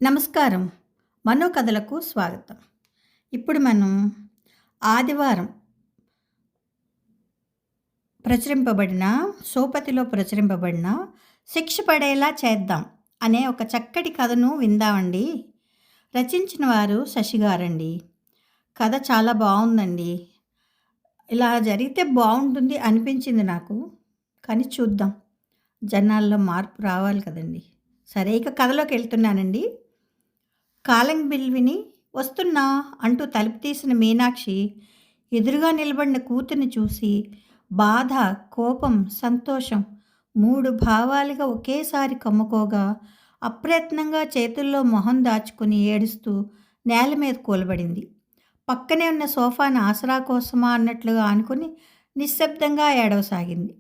నమస్కారం. మనోకథలకు స్వాగతం. ఇప్పుడు మనం ఆదివారం ప్రచురింపబడిన సోపతిలో ప్రచురింపబడిన 'శిక్ష పడేలా చేద్దాం' అనే ఒక చక్కటి కథను విందామండి. రచించిన వారు శశి గారండి. కథ చాలా బావుందండి. ఇలా జరిగితే బావుంటుంది అనిపించింది నాకు. కానీ చూద్దాం. జనాల్లో మార్పు రావాలి కదండీ! సరే, ఇక కథలోకెళ్తున్నానండి. కాలింగ్ బిల్ విని "వస్తున్నా" అంటూ తలుపు తీసిన మీనాక్షి ఎదురుగా నిలబడిన కూతుర్ని చూసి బాధ, కోపం, సంతోషం 3 భావాలుగా ఒకేసారి కమ్ముకోగా అప్రయత్నంగా చేతుల్లో మొహం దాచుకుని ఏడుస్తూ నేల మీద కూలబడింది. పక్కనే ఉన్న సోఫాను ఆసరా కోసమా అన్నట్లుగా ఆనుకుని నిశ్శబ్దంగా ఏడవసాగింది.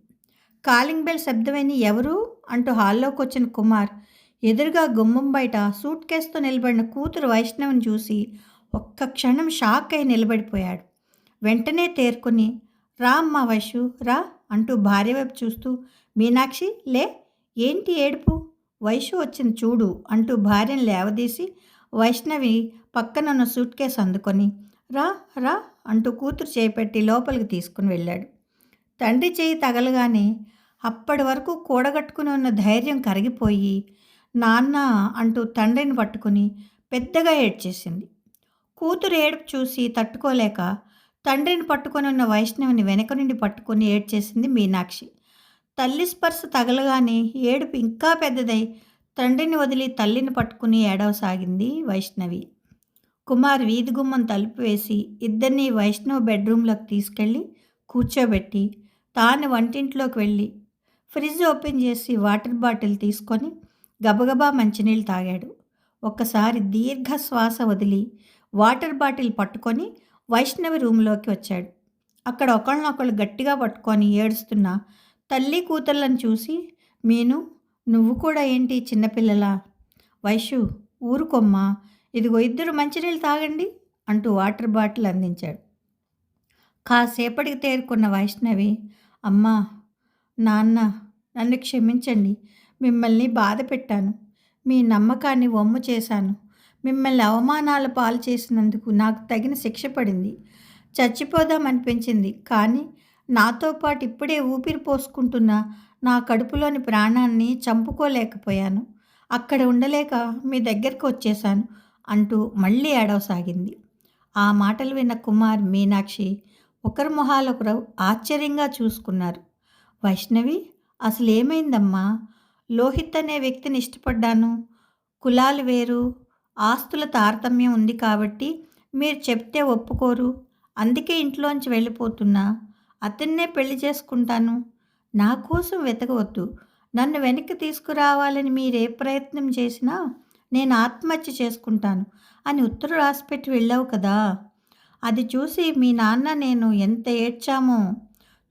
కాలింగ్ బెల్ శబ్దమని "ఎవరు?" అంటూ హాల్లోకొచ్చిన కుమార్ ఎదురుగా గుమ్మం బయట సూట్ కేసుతో నిలబడిన కూతురు వైష్ణవిని చూసి ఒక్క క్షణం షాక్ అయి నిలబడిపోయాడు. వెంటనే తేరుకుని "రా అమ్మా వైషు, రా" అంటూ భార్య వైపు చూస్తూ "మీనాక్షి లే, ఏంటి ఏడుపు? వైషు వచ్చింది చూడు" అంటూ భార్యను లేవదీసి వైష్ణవి పక్కనున్న సూట్ కేసు అందుకొని "రా రా" అంటూ కూతురు చేపెట్టి లోపలికి తీసుకుని వెళ్ళాడు. తండ్రి చేయి తగలగానే అప్పటి వరకు కూడగట్టుకుని ఉన్న ధైర్యం కరిగిపోయి "నాన్న" అంటూ తండ్రిని పట్టుకుని పెద్దగా ఏడ్చేసింది. కూతురు ఏడుపు చూసి తట్టుకోలేక తండ్రిని పట్టుకొని ఉన్న వైష్ణవిని వెనక నుండి పట్టుకొని ఏడ్చేసింది మీనాక్షి. తల్లి స్పర్శ తగలగానే ఏడుపు ఇంకా పెద్దదై తండ్రిని వదిలి తల్లిని పట్టుకుని ఏడవసాగింది వైష్ణవి. కుమార్ వీధి గుమ్మం తలుపు వేసి ఇద్దరిని వైష్ణవ్ బెడ్రూమ్లోకి తీసుకెళ్ళి కూర్చోబెట్టి తాను వంటింట్లోకి వెళ్ళి ఫ్రిడ్జ్ ఓపెన్ చేసి వాటర్ బాటిల్ తీసుకొని గబగబా మంచినీళ్ళు తాగాడు. ఒక్కసారి దీర్ఘ శ్వాస వదిలి వాటర్ బాటిల్ పట్టుకొని వైష్ణవి రూమ్లోకి వచ్చాడు. అక్కడ ఒకళ్ళనొకళ్ళు గట్టిగా పట్టుకొని ఏడుస్తున్న తల్లి కూతుర్లను చూసి "మీను, నువ్వు కూడా ఏంటి చిన్నపిల్లలా? వైషు, ఊరుకొమ్మా, ఇదిగో ఇద్దరు మంచినీళ్ళు తాగండి" అంటూ వాటర్ బాటిల్ అందించాడు. కాసేపటికి తేరుకున్న వైష్ణవి "అమ్మా, నాన్న, నన్ను క్షమించండి. మిమ్మల్ని బాధ పెట్టాను. మీ నమ్మకాన్ని వమ్ము చేశాను. మిమ్మల్ని అవమానాల పాలు చేసినందుకు నాకు తగిన శిక్ష పడింది. చచ్చిపోదామనిపించింది. కానీ నాతో పాటు ఇప్పుడే ఊపిరి పోసుకుంటున్న నా కడుపులోని ప్రాణాన్ని చంపుకోలేకపోయాను. అక్కడ ఉండలేక మీ దగ్గరకు వచ్చేశాను" అంటూ మళ్ళీ ఏడవసాగింది. ఆ మాటలు విన్న కుమార్, మీనాక్షి ఒకరి మొహాలొకరు ఆశ్చర్యంగా చూసుకున్నారు. "వైష్ణవి, అసలు ఏమైందమ్మా? లోహిత్ అనే వ్యక్తిని ఇష్టపడ్డాను. కులాలు వేరు, ఆస్తుల తారతమ్యం ఉంది కాబట్టి మీరు చెప్తే ఒప్పుకోరు. అందుకే ఇంట్లోంచి వెళ్ళిపోతున్నా. అతన్నే పెళ్లి చేసుకుంటాను. నా కోసం వెతకవద్దు. నన్ను వెనక్కి తీసుకురావాలని మీరే ప్రయత్నం చేసినా నేను ఆత్మహత్య చేసుకుంటాను" అని ఉత్తరం రాసిపెట్టి వెళ్ళావు కదా. అది చూసి మీ నాన్న నేను ఎంత ఏడ్చామో.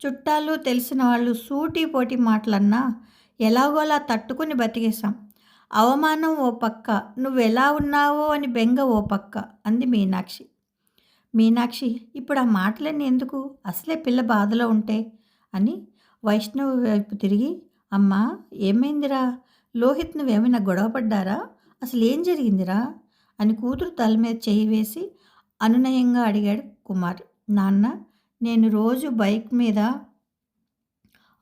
చుట్టాలు, తెలిసిన వాళ్ళు సూటిపోటి మాటలన్నా ఎలాగోలా తట్టుకుని బతికేశాం. అవమానం ఓ పక్క, నువ్వెలా ఉన్నావో అని బెంగ ఓ పక్క అంది మీనాక్షి. "మీనాక్షి, ఇప్పుడు ఆ మాటలన్నీ ఎందుకు? అసలే పిల్ల బాధలో ఉంటే" అని వైష్ణవి వైపు తిరిగి "అమ్మా, ఏమైందిరా? లోహిత్ నువ్వేమైనా గొడవపడ్డారా? అసలు ఏం జరిగిందిరా?" అని కూతురు తల మీద చేయి వేసి అనునయంగా అడిగాడు కుమార్. "నాన్న, నేను రోజు బైక్ మీద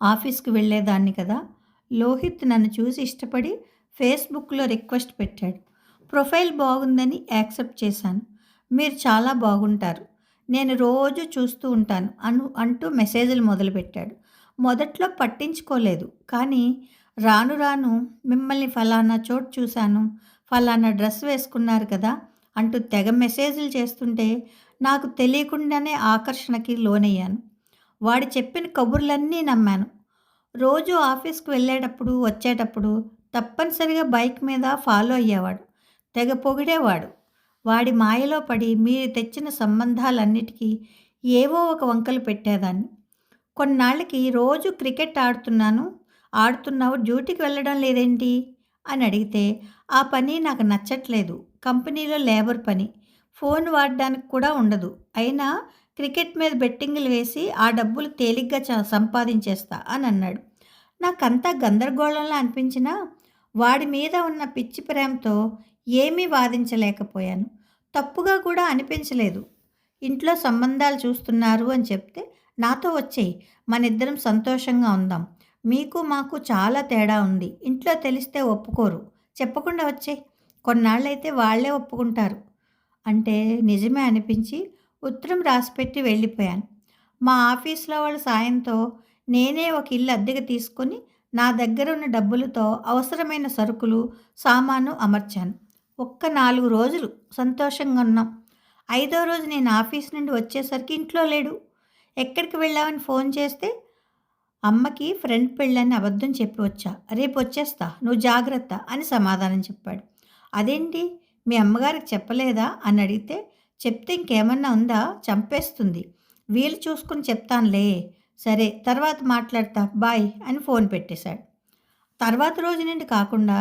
ఆఫీస్కి వెళ్ళేదాన్ని కదా. లోహిత్ నన్ను చూసి ఇష్టపడి ఫేస్బుక్లో రిక్వెస్ట్ పెట్టాడు. ప్రొఫైల్ బాగుందని యాక్సెప్ట్ చేశాను. మీరు చాలా బాగుంటారు, నేను రోజు చూస్తూ ఉంటాను అంటూ మెసేజ్లు మొదలుపెట్టాడు. మొదట్లో పట్టించుకోలేదు. కానీ రాను రాను మిమ్మల్ని ఫలానా చోటు చూశాను, ఫలానా డ్రెస్ వేసుకున్నారు కదా అంటూ తెగ మెసేజ్లు చేస్తుంటే నాకు తెలియకుండానే ఆకర్షణకి లోనయ్యాను. వాడు చెప్పిన కబుర్లన్నీ నమ్మాను. రోజు ఆఫీస్కి వెళ్ళేటప్పుడు, వచ్చేటప్పుడు తప్పనిసరిగా బైక్ మీద ఫాలో అయ్యేవాడు. తెగ పొగిడేవాడు. వాడి మాయలో పడి మీరు తెచ్చిన సంబంధాలన్నిటికీ ఏవో ఒక వంకలు పెట్టేదాన్ని. కొన్నాళ్ళకి రోజు క్రికెట్ ఆడుతున్నావు, డ్యూటీకి వెళ్ళడం లేదేంటి అని అడిగితే ఆ పని నాకు నచ్చట్లేదు. కంపెనీలో లేబర్ పని, ఫోన్ వాడడానికి కూడా ఉండదు. అయినా క్రికెట్ మీద బెట్టింగులు వేసి ఆ డబ్బులు తేలిగ్గా సంపాదించేస్తా అని అన్నాడు. నాకంతా గందరగోళంలా అనిపించినా వాడి మీద ఉన్న పిచ్చి ప్రేమతో ఏమీ వాదించలేకపోయాను. తప్పుగా కూడా అనిపించలేదు. ఇంట్లో సంబంధాలు చూస్తున్నారు అని చెప్తే నాతో వచ్చేయి, మనిద్దరం సంతోషంగా ఉందాం. మీకు మాకు చాలా తేడా ఉంది. ఇంట్లో తెలిస్తే ఒప్పుకోరు. చెప్పకుండా వచ్చేయి, కొన్నాళ్ళైతే వాళ్ళే ఒప్పుకుంటారు అంటే నిజమే అనిపించి ఉత్తరం రాసిపెట్టి వెళ్ళిపోయాను. మా ఆఫీస్లో వాళ్ళ సాయంతో నేనే ఒక ఇల్లు అద్దెకు తీసుకొని నా దగ్గర ఉన్న డబ్బులతో అవసరమైన సరుకులు సామాను అమర్చాను. ఒక్క 4 రోజులు సంతోషంగా ఉన్నాం. 5వ రోజు నేను ఆఫీస్ నుండి వచ్చేసరికి ఇంట్లో లేడు. ఎక్కడికి వెళ్ళావని ఫోన్ చేస్తే అమ్మకి ఫ్రెండ్ పెళ్ళని అబద్ధం చెప్పి వచ్చా. రేపు వచ్చేస్తా, నువ్వు జాగ్రత్త అని సమాధానం చెప్పాడు. అదేంటి, మీ అమ్మగారికి చెప్పలేదా అని అడిగితే చెప్తే ఇంకేమన్నా ఉందా, చంపేస్తుంది. వీలు చూసుకుని చెప్తానులే, సరే తర్వాత మాట్లాడతా, బాయ్ అని ఫోన్ పెట్టేశాడు. తర్వాత రోజు నుండి కాకుండా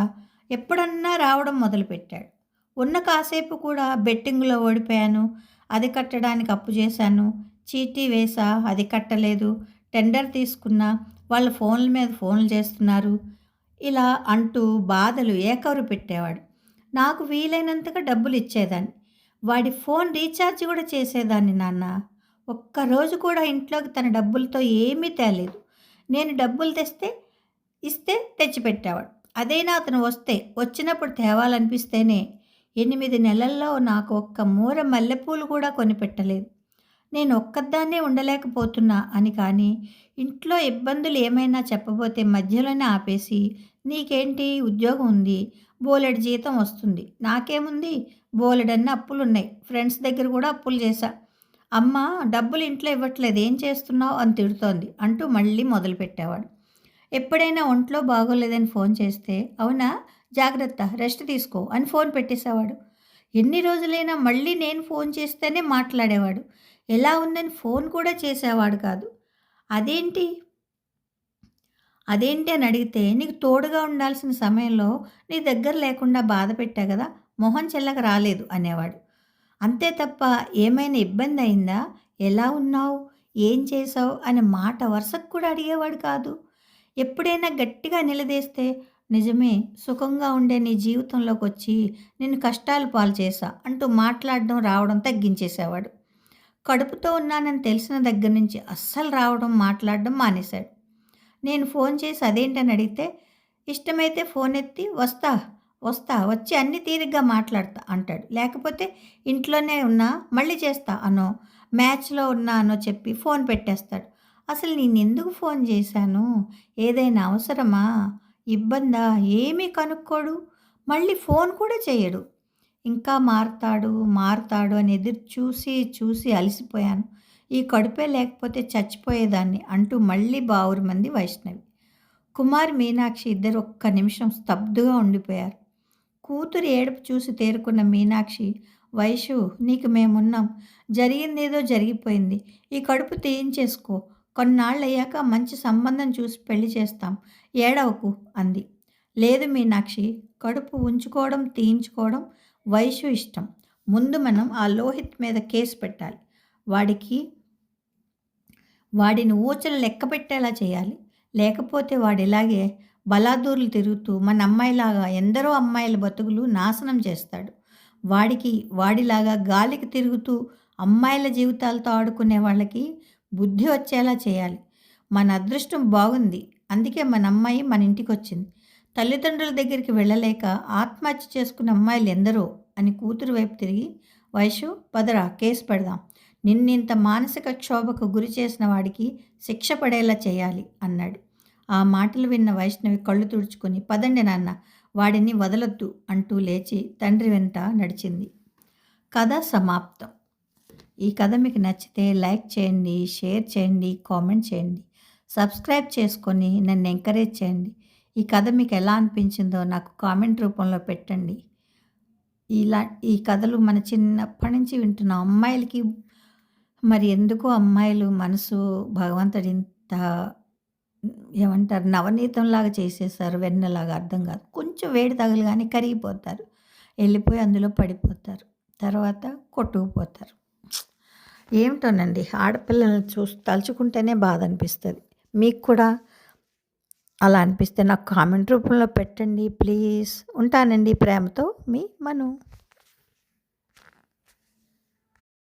ఎప్పుడన్నా రావడం మొదలుపెట్టాడు. ఉన్న కాసేపు కూడా బెట్టింగ్లో ఓడిపోయాను, అది కట్టడానికి అప్పు చేశాను, చీటీ వేసా అది కట్టలేదు, టెండర్ తీసుకున్నా వాళ్ళ ఫోన్ల మీద ఫోన్లు చేస్తున్నారు, ఇలా అంటూ బాధలు ఏకవరు పెట్టేవాడు. నాకు వీలైనంతగా డబ్బులు ఇచ్చేదాన్ని. వాడి ఫోన్ రీఛార్జ్ కూడా చేసేదాన్ని నాన్న. ఒక్కరోజు కూడా ఇంట్లోకి తన డబ్బులతో ఏమీ తేలేదు. నేను డబ్బులు ఇస్తే తెచ్చిపెట్టేవాడు. అదైనా అతను వచ్చినప్పుడు తేవాలనిపిస్తేనే 8 నెలల్లో నాకు ఒక్క మూర మల్లెపూలు కూడా కొనిపెట్టలేదు. నేను ఒక్కదాన్నే ఉండలేకపోతున్నా అని. కానీ ఇంట్లో ఇబ్బందులు ఏమైనా చెప్పబోతే మధ్యలోనే ఆపేసి, నీకేంటి ఉద్యోగం ఉంది, బోలెడు జీతం వస్తుంది, నాకేముంది, బోలెడన్ని అప్పులున్నాయి, ఫ్రెండ్స్ దగ్గర కూడా అప్పులు చేశా, అమ్మ డబ్బులు ఇంట్లో ఇవ్వట్లేదు, ఏం చేస్తున్నావు అని తిడుతోంది అంటూ మళ్ళీ మొదలుపెట్టేవాడు. ఎప్పుడైనా ఒంట్లో బాగోలేదని ఫోన్ చేస్తే, అవునా, జాగ్రత్త, రెస్ట్ తీసుకో అని ఫోన్ పెట్టేసేవాడు. ఎన్ని రోజులైనా మళ్ళీ నేను ఫోన్ చేస్తేనే మాట్లాడేవాడు. ఎలా ఉందని ఫోన్ కూడా చేసేవాడు కాదు. అదేంటి అదేంటి అని అడిగితే, నీకు తోడుగా ఉండాల్సిన సమయంలో నీ దగ్గర లేకుండా బాధ పెట్టా కదా, మొహం చెల్లక రాలేదు అనేవాడు. అంతే తప్ప ఏమైనా ఇబ్బంది అయిందా, ఎలా ఉన్నావు, ఏం చేసావు అనే మాట వరుసకు కూడా అడిగేవాడు కాదు. ఎప్పుడైనా గట్టిగా నిలదీస్తే, నిజమే, సుఖంగా ఉండే నీ జీవితంలోకి వచ్చి నిన్ను కష్టాలు పాలు చేశా అంటూ మాట్లాడడం రావడం తగ్గించేసేవాడు. కడుపుతో ఉన్నానని తెలిసిన దగ్గర నుంచి అస్సలు రావడం మాట్లాడడం మానేశాడు. నేను ఫోన్ చేసి అదేంటని అడిగితే, ఇష్టమైతే ఫోన్ ఎత్తి వస్తా వస్తా వచ్చి అన్ని తీరిగ్గా మాట్లాడతా అంటాడు. లేకపోతే ఇంట్లోనే ఉన్నా మళ్ళీ చేస్తా అనో, మ్యాచ్లో ఉన్నా అనో చెప్పి ఫోన్ పెట్టేస్తాడు. అసలు నేను ఎందుకు ఫోన్ చేశాను, ఏదైనా అవసరమా, ఇబ్బందా, ఏమీ కనుక్కోడు, మళ్ళీ ఫోన్ కూడా చేయడు. ఇంకా మారతాడు మారతాడు అని ఎదురు చూసి చూసి అలసిపోయాను. ఈ కడుపే లేకపోతే చచ్చిపోయేదాన్ని అంటూ మళ్ళీ బావురుమంది వైష్ణవి. కుమార్ మీనాక్షి ఇద్దరు ఒక్క నిమిషం స్తబ్దుగా ఉండిపోయారు. కూతురి ఏడుపు చూసి తేరుకున్న మీనాక్షి, వైషు, నీకు మేమున్నాం, జరిగిందేదో జరిగిపోయింది, ఈ కడుపు తీయించేసుకో, కొన్నాళ్ళయ్యాక మంచి సంబంధం చూసి పెళ్లి చేస్తాం, ఏడవకు అంది. లేదు మీనాక్షి, కడుపు ఉంచుకోవడం తీయించుకోవడం వైషు ఇష్టం. ముందు మనం ఆ లోహిత్ మీద కేసు పెట్టాలి. వాడిని ఊచలు లెక్క పెట్టేలా చేయాలి. లేకపోతే వాడిలాగే బలాదూర్లు తిరుగుతూ మన అమ్మాయిలాగా ఎందరో అమ్మాయిల బతుకులు నాశనం చేస్తాడు. వాడిలాగా గాలికి తిరుగుతూ అమ్మాయిల జీవితాలతో ఆడుకునే వాళ్ళకి బుద్ధి వచ్చేలా చేయాలి. మన అదృష్టం బాగుంది, అందుకే మన అమ్మాయి మన ఇంటికి వచ్చింది. తల్లిదండ్రుల దగ్గరికి వెళ్ళలేక ఆత్మహత్య చేసుకున్న అమ్మాయిలు ఎందరో అని కూతురు వైపు తిరిగి, వైషు, పదరా కేసు పెడదాం, నిన్నింత మానసిక క్షోభకు గురి చేసిన వాడికి శిక్ష పడేలా చేయాలి అన్నాడు. ఆ మాటలు విన్న వైష్ణవి కళ్ళు తుడుచుకొని, పదండి నాన్న, వాడిని వదలొద్దు అంటూ లేచి తండ్రి వెంట నడిచింది. కథ సమాప్తం. ఈ కథ మీకు నచ్చితే లైక్ చేయండి, షేర్ చేయండి, కామెంట్ చేయండి, సబ్స్క్రైబ్ చేసుకొని నన్ను ఎంకరేజ్ చేయండి. ఈ కథ మీకు ఎలా అనిపించిందో నాకు కామెంట్ రూపంలో పెట్టండి. ఈ కథలు మన చిన్నప్పటి నుంచి వింటున్నాం. అమ్మాయిలకి మరి ఎందుకో అమ్మాయిలు మనసు భగవంతుడు ఇంత ఏమంటారు, నవనీతంలాగా చేసేసారు, వెన్నలాగా అర్థం కాదు. కొంచెం వేడి తగలగానే కరిగిపోతారు, వెళ్ళిపోయి అందులో పడిపోతారు, తర్వాత కొట్టుకుపోతారు. ఏమిటోనండి ఆడపిల్లల్ని తలుచుకుంటేనే బాధ అనిపిస్తుంది. మీకు కూడా అలా అనిపిస్తే నాకు కామెంట్ రూపంలో పెట్టండి ప్లీజ్. ఉంటానండి ప్రేమతో మీ మను.